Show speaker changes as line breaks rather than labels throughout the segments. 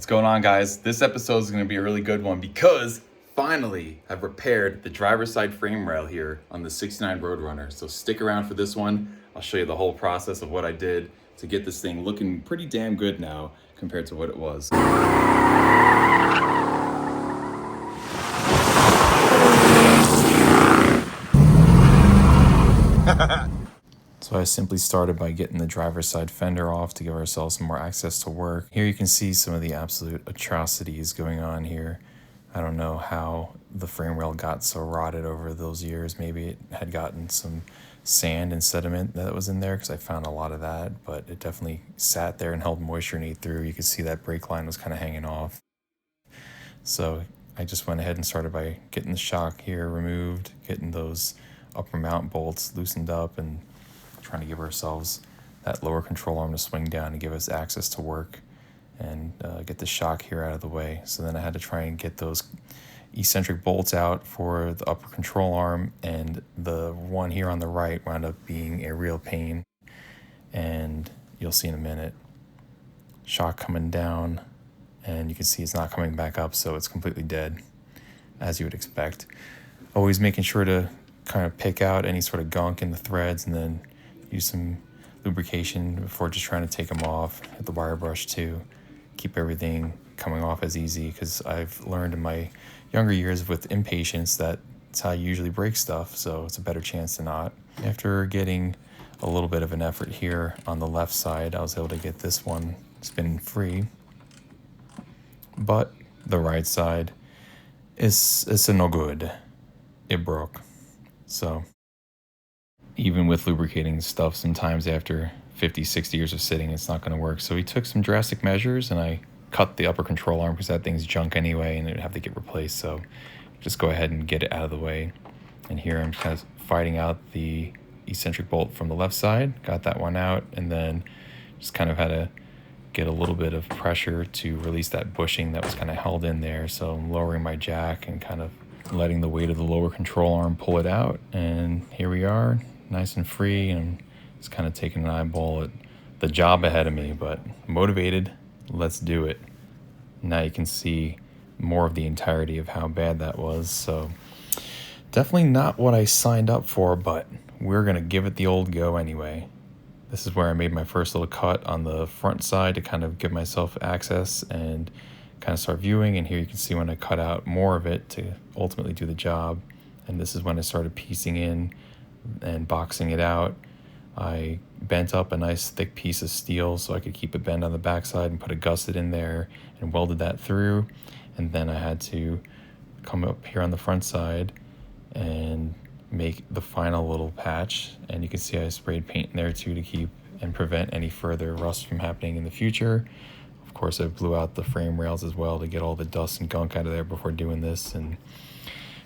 What's going on, guys? This episode is going to be a really good one because finally I've repaired the driver's side frame rail here on the 69 Road Runner. So stick around for this one. I'll show you the whole process of what I did to get this thing looking pretty damn good now compared to what it was. So I simply started by getting the driver's side fender off to give ourselves some more access to work. Here you can see some of the absolute atrocities going on here. I don't know how the frame rail got so rotted over those years. Maybe it had gotten some sand and sediment that was in there, because I found a lot of that, but it definitely sat there and held moisture and ate through. You could see that brake line was kind of hanging off. So I just went ahead and started by getting the shock here removed, getting those upper mount bolts loosened up, and trying to give ourselves that lower control arm to swing down and give us access to work and get the shock here out of the way. So then I had to try and get those eccentric bolts out for the upper control arm, and the one here on the right wound up being a real pain, and you'll see in a minute. Shock coming down, and you can see it's not coming back up, so it's completely dead, as you would expect. Always making sure to kind of pick out any sort of gunk in the threads, and then use some lubrication before just trying to take them off. Hit the wire brush too. Keep everything coming off as easy, because I've learned in my younger years with impatience that it's how you usually break stuff, so it's a better chance to not. After getting a little bit of an effort here on the left side, I was able to get this one spinning free, but the right side is no good. It broke. So even with lubricating stuff, sometimes after 50, 60 years of sitting, it's not going to work. So we took some drastic measures, and I cut the upper control arm because that thing's junk anyway and it would have to get replaced. So just go ahead and get it out of the way. And here I'm kind of fighting out the eccentric bolt from the left side. Got that one out, and then just kind of had to get a little bit of pressure to release that bushing that was kind of held in there. So I'm lowering my jack and kind of letting the weight of the lower control arm pull it out. And here we are, nice and free, and it's kind of taking an eyeball at the job ahead of me, but motivated. Let's do it. Now you can see more of the entirety of how bad that was. So definitely not what I signed up for, but we're gonna give it the old go anyway. This is where I made my first little cut on the front side to kind of give myself access and kind of start viewing. And here you can see when I cut out more of it to ultimately do the job. And this is when I started piecing in and boxing it out. I bent up a nice thick piece of steel so I could keep it bent on the backside, and put a gusset in there and welded that through. And then I had to come up here on the front side and make the final little patch. And you can see I sprayed paint in there too to keep and prevent any further rust from happening in the future. Of course, I blew out the frame rails as well to get all the dust and gunk out of there before doing this. And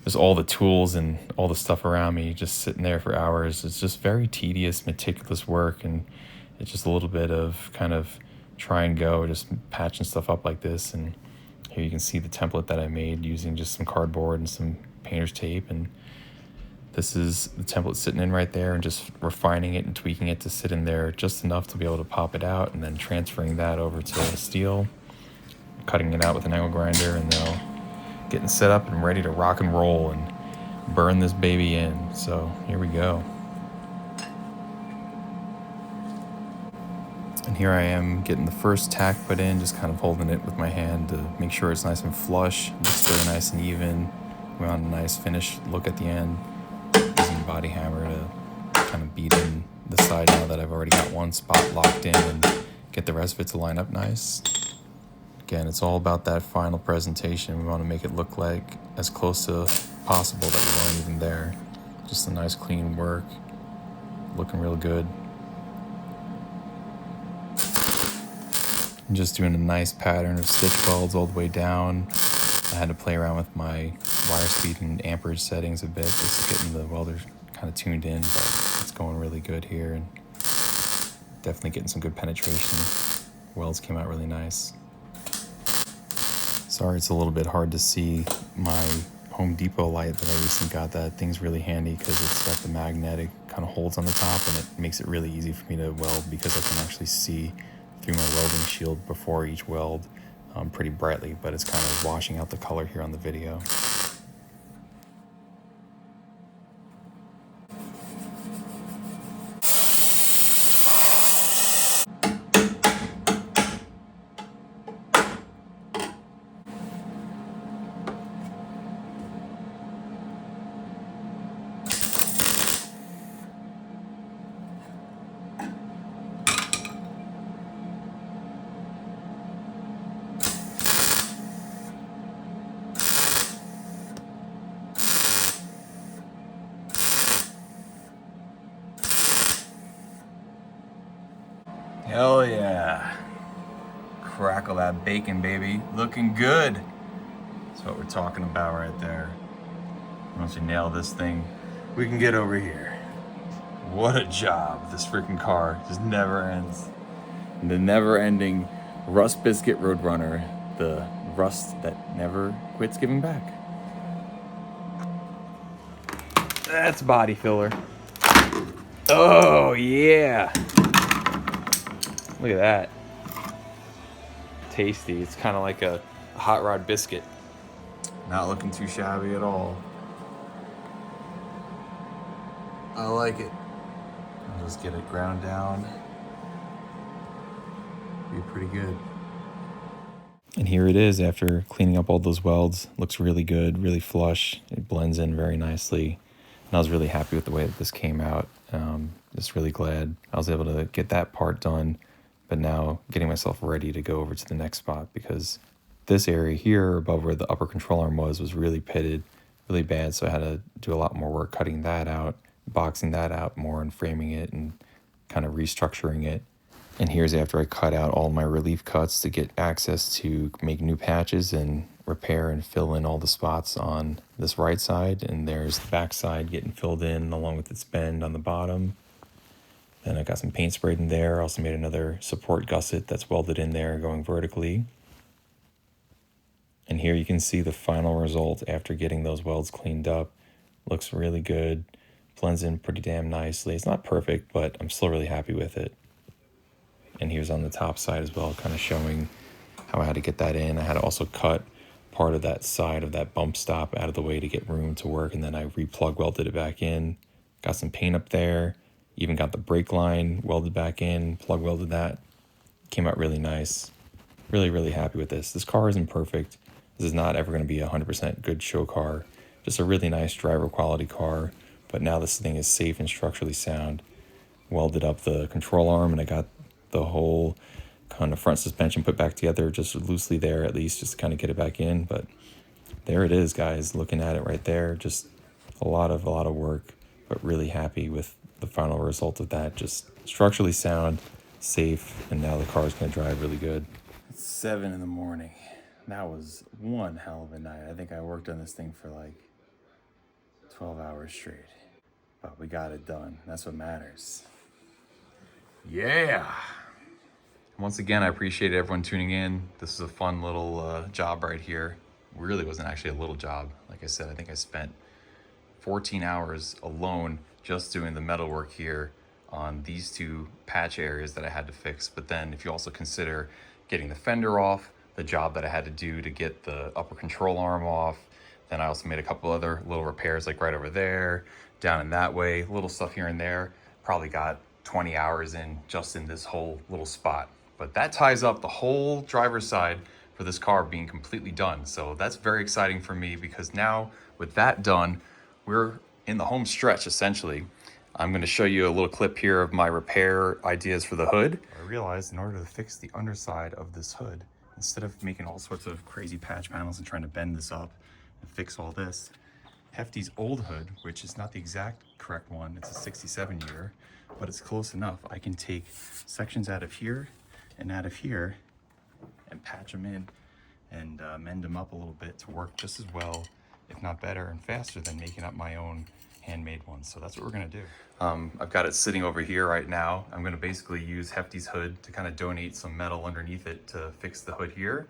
just all the tools and all the stuff around me just sitting there for hours. It's just very tedious, meticulous work, and it's just a little bit of kind of try and go, just patching stuff up like this. And here you can see the template that I made using just some cardboard and some painter's tape. And this is the template sitting in right there, and just refining it and tweaking it to sit in there just enough to be able to pop it out, and then transferring that over to the steel, cutting it out with an angle grinder, and then getting set up and ready to rock and roll and burn this baby in. So here we go. And here I am getting the first tack put in, just kind of holding it with my hand to make sure it's nice and flush. Looks very nice and even. We want a nice finished look at the end. Using the body hammer to kind of beat in the side now that I've already got one spot locked in, and get the rest of it to line up nice. Again, it's all about that final presentation. We want to make it look like as close to possible that we weren't even there. Just a nice clean work, looking real good. I'm just doing a nice pattern of stitch welds all the way down. I had to play around with my wire speed and amperage settings a bit, just getting the welder kind of tuned in, but it's going really good here, and definitely getting some good penetration. Welds came out really nice. Sorry, it's a little bit hard to see my Home Depot light that I recently got. That thing's really handy because it's got the magnetic kind of holds on the top, and it makes it really easy for me to weld because I can actually see through my welding shield before each weld. pretty brightly, but it's kind of washing out the color here on the video. Hell yeah. Crackle that bacon, baby. Looking good. That's what we're talking about right there. Once we nail this thing, we can get over here. What a job. This freaking car just never ends. The never-ending Rust Biscuit Road Runner. The rust that never quits giving back. That's body filler. Oh, yeah. Look at that. Tasty. It's kind of like a hot rod biscuit. Not looking too shabby at all. I like it. I'll just get it ground down. Be pretty good. And here it is after cleaning up all those welds. Looks really good, really flush. It blends in very nicely. And I was really happy with the way that this came out. Just really glad I was able to get that part done. But now getting myself ready to go over to the next spot, because this area here above where the upper control arm was really pitted, really bad. So I had to do a lot more work cutting that out, boxing that out more and framing it and kind of restructuring it. And here's after I cut out all my relief cuts to get access to make new patches and repair and fill in all the spots on this right side. And there's the back side getting filled in along with its bend on the bottom. Then I got some paint sprayed in there. Also made another support gusset that's welded in there going vertically. And here you can see the final result after getting those welds cleaned up. Looks really good. Blends in pretty damn nicely. It's not perfect, but I'm still really happy with it. And here's on the top side as well, kind of showing how I had to get that in. I had to also cut part of that side of that bump stop out of the way to get room to work, and then I re-plug welded it back in. Got some paint up there. Even got the brake line welded back in, plug welded that. Came out really nice. Really, really happy with this. This car isn't perfect. This is not ever going to be a 100% good show car. Just a really nice driver quality car. But now this thing is safe and structurally sound. Welded up the control arm, and I got the whole kind of front suspension put back together just loosely there, at least just to kind of get it back in. But there it is, guys. Looking at it right there, just a lot of work, but really happy with the final result of that. Just structurally sound, safe, and now the car is going to drive really good. It's 7 in the morning. That was one hell of a night. I think I worked on this thing for like 12 hours straight, but we got it done. That's what matters. Yeah. Once again, I appreciate everyone tuning in. This is a fun little job right here. Really wasn't actually a little job. Like I said, I think I spent 14 hours alone just doing the metal work here on these two patch areas that I had to fix. But then if you also consider getting the fender off, the job that I had to do to get the upper control arm off, then I also made a couple other little repairs, like right over there, down in that way, little stuff here and there. Probably got 20 hours in just in this whole little spot. But that ties up the whole driver's side for this car being completely done. So that's very exciting for me, because now with that done, we're in the home stretch essentially. I'm going to show you a little clip here of my repair ideas for the hood. I realized in order to fix the underside of this hood, instead of making all sorts of crazy patch panels and trying to bend this up and fix all this, Hefty's old hood, which is not the exact correct one, it's a 67 year, but it's close enough. I can take sections out of here and out of here and patch them in and mend them up a little bit to work just as well, if not better and faster than making up my own handmade ones. So that's what we're gonna do. I've got it sitting over here right now. I'm gonna basically use Hefty's hood to kind of donate some metal underneath it to fix the hood here.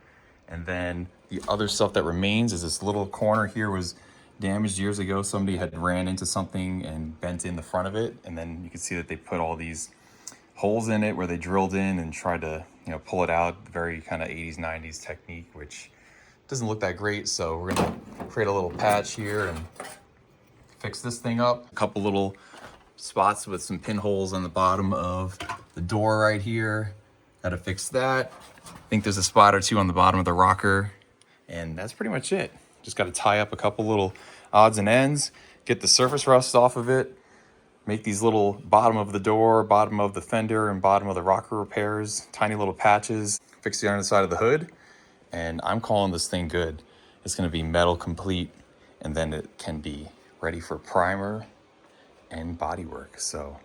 And then the other stuff that remains is this little corner here was damaged years ago. Somebody had ran into something and bent in the front of it. And then you can see that they put all these holes in it where they drilled in and tried to, pull it out. Very kind of 80s, 90s technique, which doesn't look that great. So we're gonna create a little patch here and fix this thing up. A couple little spots with some pinholes on the bottom of the door right here. Gotta fix that. I think there's a spot or two on the bottom of the rocker, and that's pretty much it. Just gotta tie up a couple little odds and ends, get the surface rust off of it, make these little bottom of the door, bottom of the fender, and bottom of the rocker repairs, tiny little patches, fix the underside of the hood, and I'm calling this thing good. It's gonna be metal complete, and then it can be ready for primer and bodywork. So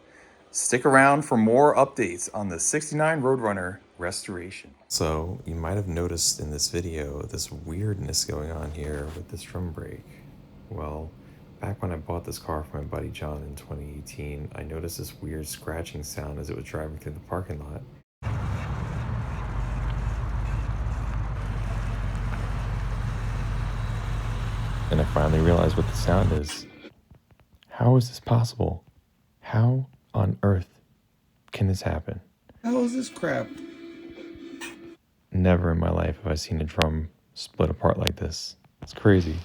stick around for more updates on the 69 Roadrunner restoration. So you might have noticed in this video this weirdness going on here with this drum brake. Well, back when I bought this car from my buddy John in 2018, I noticed this weird scratching sound as it was driving through the parking lot. And I finally realized what the sound is. How is this possible? How on earth can this happen?
How is this crap?
Never in my life have I seen a drum split apart like this. It's crazy.